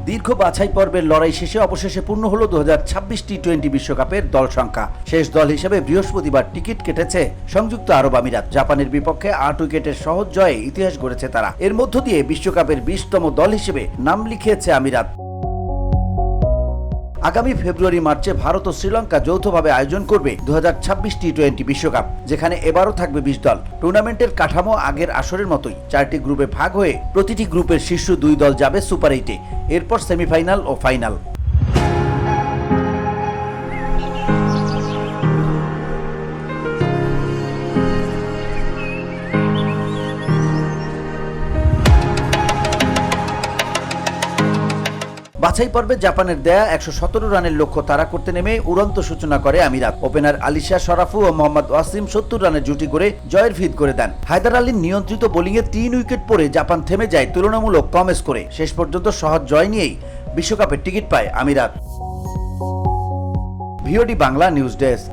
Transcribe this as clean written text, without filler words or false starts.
দীর্ঘ বাছাই পর্বের লড়াই শেষে অবশেষে পূর্ণ হলো 2026 টি-20 বিশ্বকাপের দল সংখ্যা। শেষ দল হিসেবে বৃহস্পতিবার টিকিট কেটেছে সংযুক্ত আরব আমিরাত। জাপানের বিপক্ষে 8 উইকেটের সহজ জয়ে ইতিহাস গড়েছে তারা। এর মধ্য দিয়ে বিশ্বকাপের 20তম দল হিসেবে নাম লিখিয়েছে আমিরাত। আগামী ফেব্রুয়ারি-মার্চে ভারত ও শ্রীলঙ্কা যৌথভাবে আয়োজন করবে 2026 টি-20 বিশ্বকাপ, যেখানে এবারও থাকবে 20 দল। টুর্নামেন্টের কাঠামো আগের আসরের মতোই 4টি গ্রুপে ভাগ হয়ে প্রতিটি গ্রুপের শীর্ষ 2 দল যাবে সুপার 8-এ, এরপর সেমিফাইনাল ও ফাইনাল। বাছাই পর্বে জাপানের দেয়া 117 রানের লক্ষ্য তাড়া করতে নেমে উড়ন্ত সূচনা করে আমিরাত। ওপেনার আলিশা শরাফু ও মোহাম্মদ ওয়াসিম 70 রানের জুটি করে জয়ের ভিত করে দেন। হায়দার আলীর নিয়ন্ত্রিত বোলিংয়ে 3 উইকেট পড়ে জাপান থেমে যায় তুলনামূলক কম স্কোরে। শেষ পর্যন্ত সহজ জয় নিয়েই বিশ্বকাপের টিকিট পায় আমিরাত। VOD Bangla news desk.